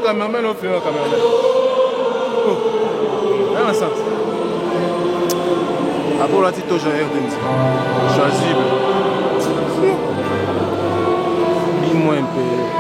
Cameraman au film, cameraman. Oh, là, ça. Après, la petite toge à air choisible. Dis-moi un peu.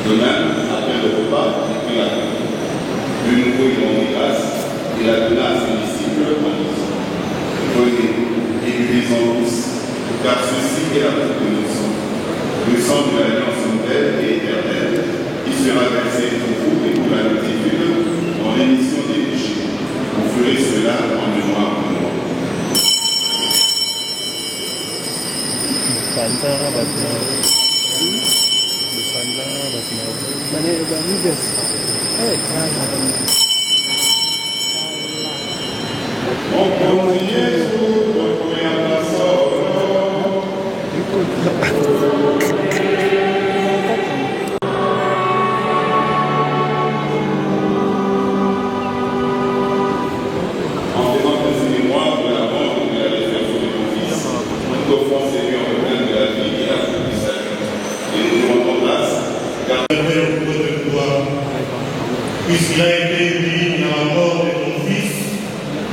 De même, après le repas, il prit la coupe. De nouveau, il rendit grâce et la donna à ses disciples en disant, prenez et buvez-en tous, car ceci est la coupe de mon sang, le sang de l'alliance nouvelle et éternelle, qui sera versé pour vous et pour la multitude en l'émission des péchés. Vous ferez cela en mémoire de moi. Puisqu'il a été uni à la mort de ton Fils,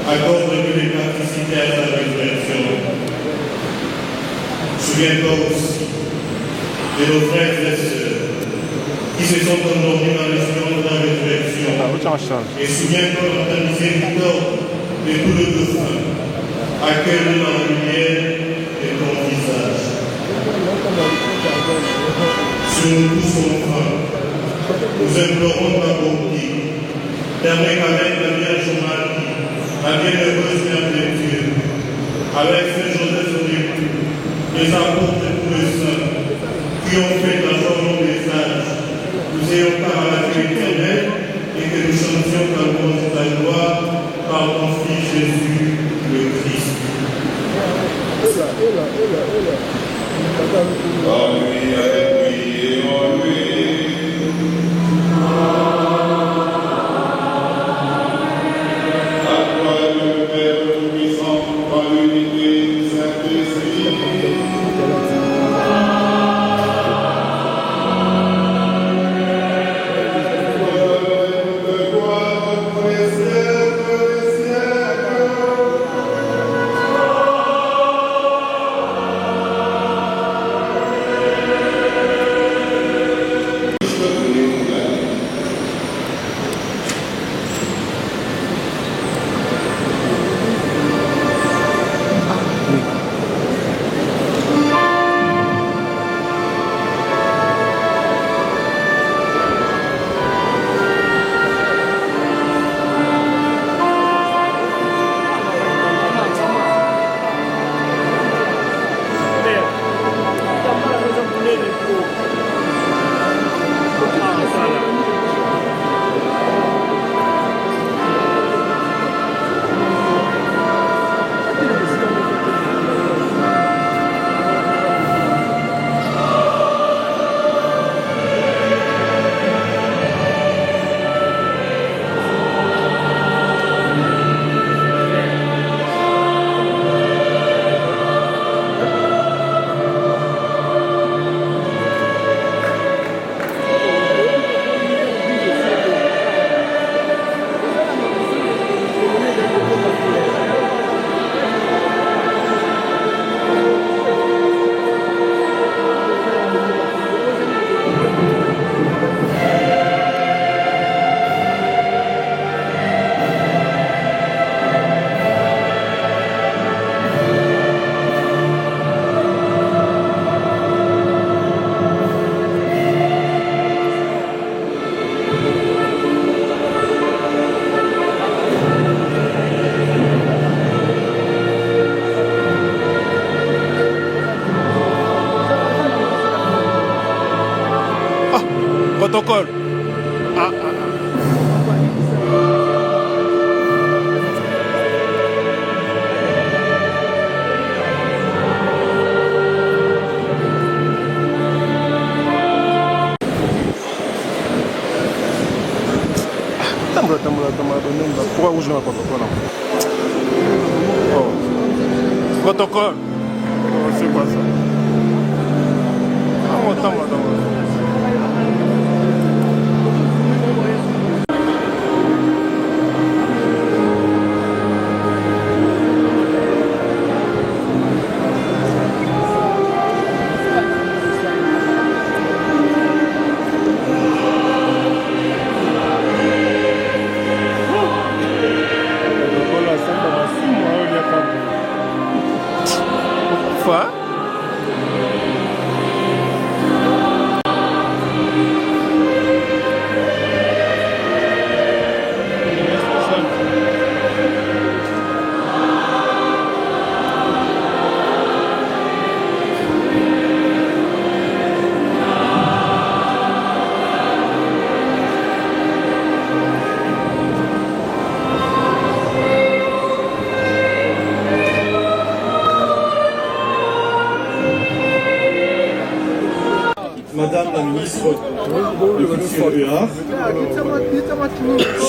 accorde-lui de participer à sa résurrection. Souviens-toi aussi de nos frères et sœurs qui se sont endormis dans l'espérance de la résurrection. Et souviens-toi de ta miséricorde de tout le dauphin, accueille-le dans la lumière de ton visage. Sur nous tous, mon frère, nous implorons ta bonté. Permets qu'avec la Vierge Marie, la bienheureuse Mère de Dieu, avec Saint Joseph son époux, les apôtres et tous les saints, qui ont fait la journée des âges, nous ayons part à la vie éternelle et que nous chantions ta louange et ta gloire par ton Fils Jésus, le Christ. En lui, avec lui et en lui. Protocole. Pourquoi vous jouez un protocole? Oh. Protocole. Oh, c'est quoi ça? Ah, attends. de culture et art,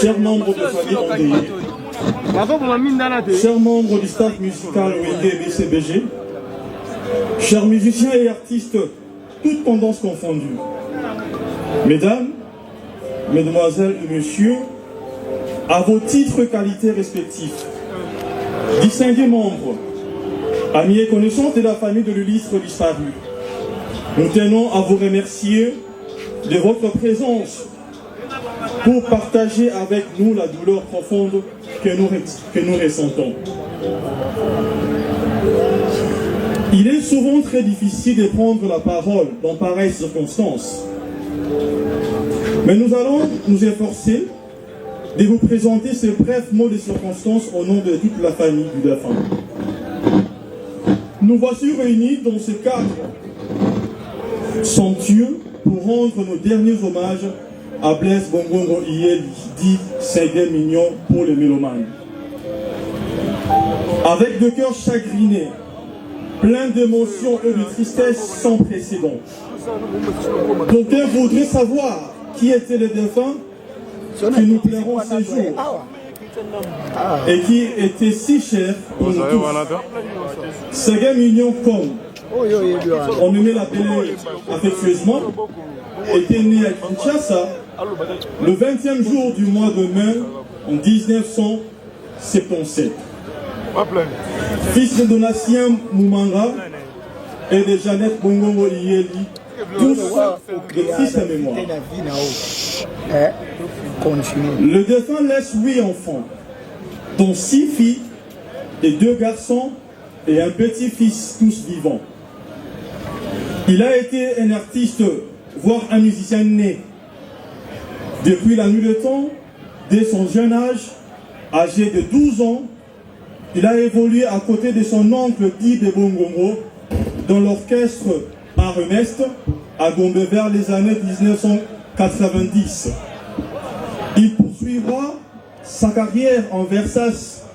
chers membres de famille endeuillée, chers membres du staff musical Wenge et BCBG, chers musiciens et artistes, toutes tendances confondues, mesdames, mesdemoiselles et messieurs, à vos titres et qualités respectifs, distingués membres, amis et connaissances de la famille de l'illustre disparu, nous tenons à vous remercier de votre présence pour partager avec nous la douleur profonde que nous ressentons. Il est souvent très difficile de prendre la parole dans pareilles circonstances, mais nous allons nous efforcer de vous présenter ces brefs mots de circonstance au nom de toute la famille du défunt. Nous voici réunis dans ce cadre somptueux pour rendre nos derniers hommages à Blaise Bongongo Iyeli, dit Ségué Mignon pour les mélomanes. Avec deux cœurs chagrinés, plein d'émotions et de tristesse sans précédent. D'aucuns voudraient savoir qui étaient les défunts qui nous plairont ces jours et qui étaient si chers pour nous tous. Ségué Mignon, comme on aimait l'appeler affectueusement, était né à Kinshasa le 20e jour du mois de mai en 1977. Fils de Donatien Moumanga et de Jeannette Bongongo Iyeli, tous de triste mémoire. Le défunt laisse 8 enfants, dont 6 filles et 2 garçons et un petit-fils, tous vivants. Il a été un artiste, voire un musicien né. Depuis la nuit de temps, dès son jeune âge, âgé de 12 ans, il a évolué à côté de son oncle Dibé Bongongo dans l'orchestre Aremest à Gombe vers les années 1990. Il poursuivra sa carrière en Versace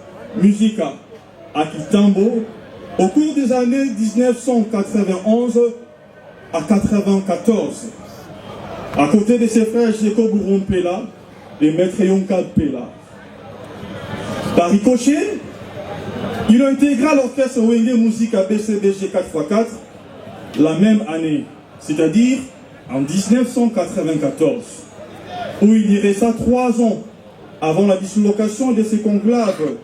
Musica à Kitambo au cours des années 1991 à 1994, à côté de ses frères Jeko Bouron Pela et Maître Yonka Pela. Par ricochet, il a intégré l'orchestre Wenge Musica BCBG 4x4 la même année, c'est-à-dire en 1994, où il y resta 3 ans avant la dislocation de ce conclave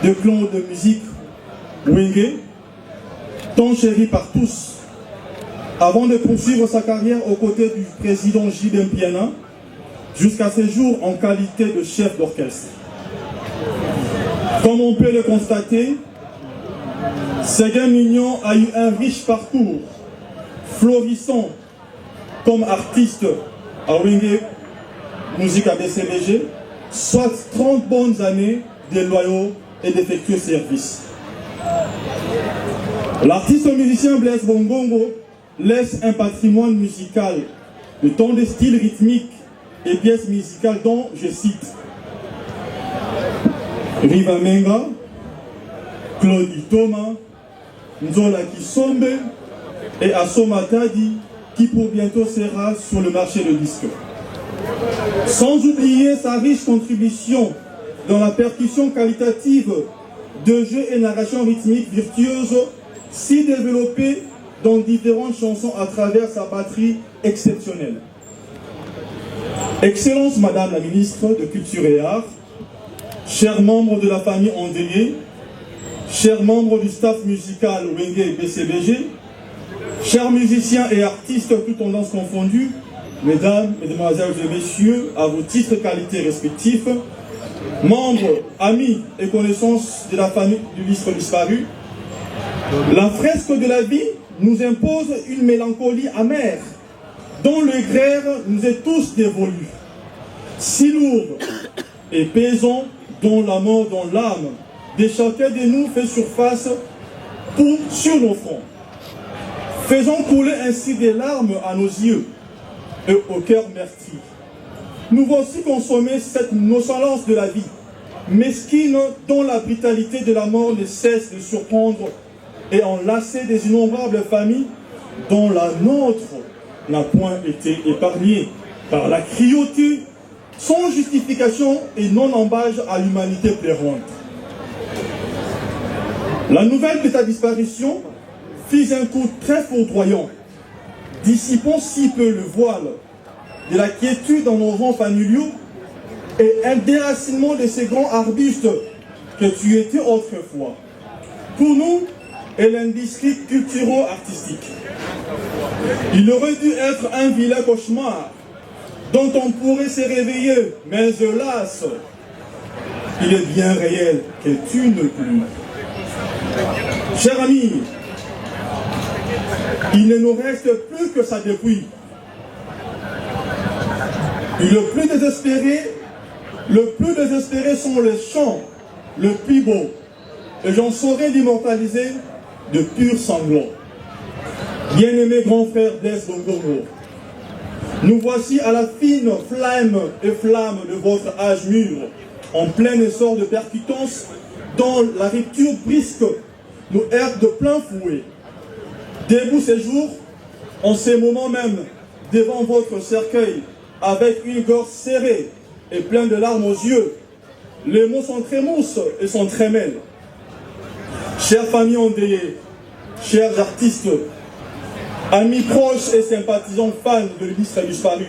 de clan de musique Wenge, tant chéri par tous, avant de poursuivre sa carrière aux côtés du président J.D. Mpiana, jusqu'à ses jours en qualité de chef d'orchestre. Comme on peut le constater, Ségué Mignon a eu un riche parcours, florissant comme artiste à Wenge Musica BCBG, soit 30 bonnes années de loyaux et d'effectueux services. L'artiste musicien Blaise Bongongo laisse un patrimoine musical de tant de styles rythmiques et pièces musicales dont je cite Riva Menga, Claude Thomas, Nzola Kisombe et Assoma Tadi, qui pour bientôt sera sur le marché de disques. Sans oublier sa riche contribution dans la percussion qualitative de jeux et narration rythmique virtuose, si développée dans différentes chansons à travers sa batterie exceptionnelle. Excellence Madame la Ministre de Culture et Arts, chers membres de la famille endeuillée, chers membres du staff musical Wenge et BCBG, chers musiciens et artistes toutes tendances confondues, mesdames, mesdemoiselles et messieurs, à vos titres et qualités respectifs, membres, amis et connaissances de la famille du l'illustre disparu, la fresque de la vie nous impose une mélancolie amère, dont le grère nous est tous dévolu, si lourd et pesant, dont la mort dans l'âme de chacun de nous fait surface sur nos fronts. Faisons couler ainsi des larmes à nos yeux et au cœur meurtri. Nous voici consommer cette nonchalance de la vie, mesquine dont la brutalité de la mort ne cesse de surprendre et enlacer des innombrables familles dont la nôtre n'a point été épargné par la cruauté, sans justification et non embâche à l'humanité pleurante. La nouvelle de ta disparition fit un coup très foudroyant, dissipant si peu le voile de la quiétude dans nos rangs familiaux et un déracinement de ces grands arbustes que tu étais autrefois. Pour nous, et l'industrie culturo-artistique. Il aurait dû être un vilain cauchemar dont on pourrait se réveiller, mais hélas, il est bien réel que tu ne plus. Cher ami, il ne nous reste plus que ça depuis. Et le plus désespéré sont les chants, le plus beau, et j'en saurais l'immortaliser de purs sanglots. Bien-aimé grand frère Blaise Bongongo, nous voici à la fine flamme et flamme de votre âge mûr, en plein essor de percutance, dont la rupture brisque nous heurte de plein fouet. Debout ces jours, en ces moments même, devant votre cercueil, avec une gorge serrée et pleine de larmes aux yeux, les mots sont très mousses et sont très mêlés. Chères familles endeuillées, chers artistes, amis proches et sympathisants fans de l'illustre disparu,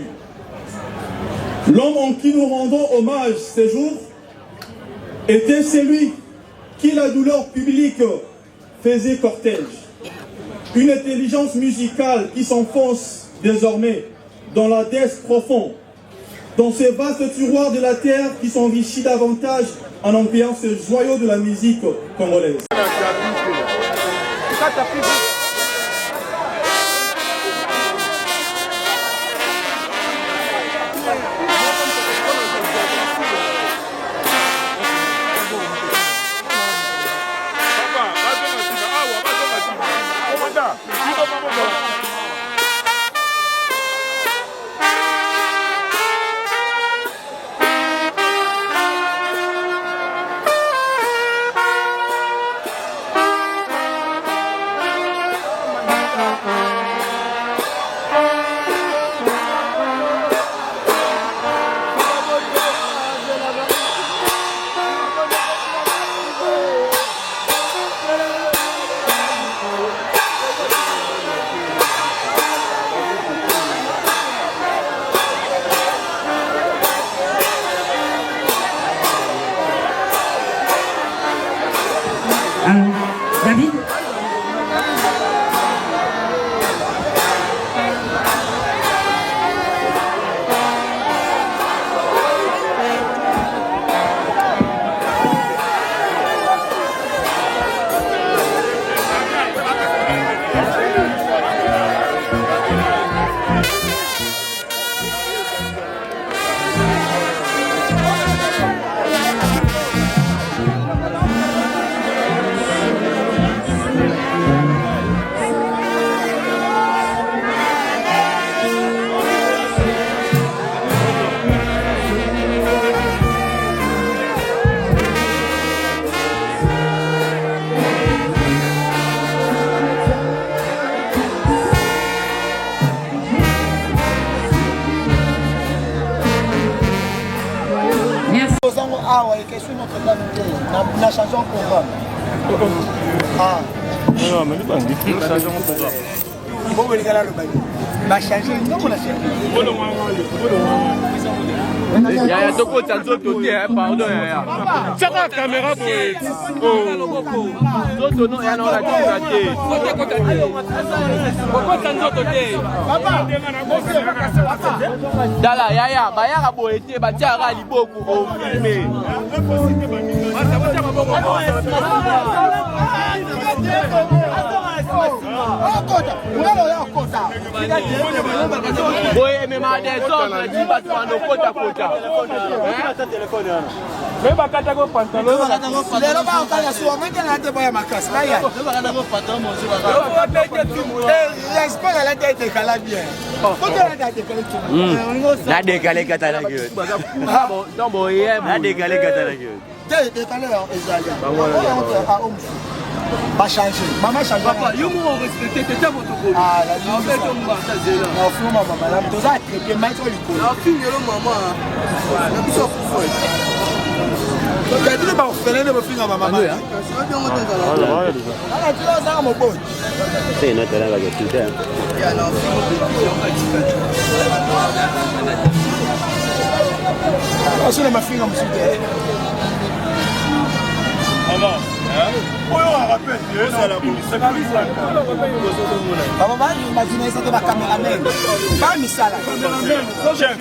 l'homme en qui nous rendons hommage ces jours était celui qui la douleur publique faisait cortège. Une intelligence musicale qui s'enfonce désormais dans la dèche profonde, dans ces vastes tiroirs de la terre qui s'enrichit davantage en employant ces joyaux de la musique congolaise. David? awa ekeswi notre dame na chanson programme. Ah. Non, mais pas dit. Chanson programme. Bon, il y a là le bail. Ba changer non on a changé. Yaya toko tanzo toke pardon yaya. Chaka caméra boy. Toto no ya no la tete. Koko tanzo toke. Papa. Dala yaya bayaka boete batiaka liboku o filmer. Boye me ma des hommes qui battent dans kota kota. Mais ba kata ko pantalon. Lelo ba okala suwa menge na te boya makasi na ya. J'espère la tête kala bien. Kote la tête kala tu. Na décalé kata la gueule. Ah bon, donc boye na décalé kata la gueule. Décalé ezali. Ah va changer. Maman change. Papa, yo mo respecter tete motoko. Ah, la en fait on va ça zéro. Non, faut maman, madame, tu as traité maître Liko. La fille yo maman. Na biso ko. Tu as dit ba ofele ne ba finga maman. Ah, tu as ça mon bon. C'est notre langue de tout hein. Ya na Parce que ma fille comme ça. Alors, on rappelle, c'est la police. Maman, imaginez ça de ma caméraman. Pas misala. Chef.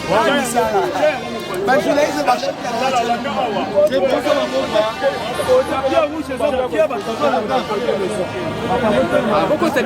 Pas misala. Pas journaliste va chef. Pourquoi c'est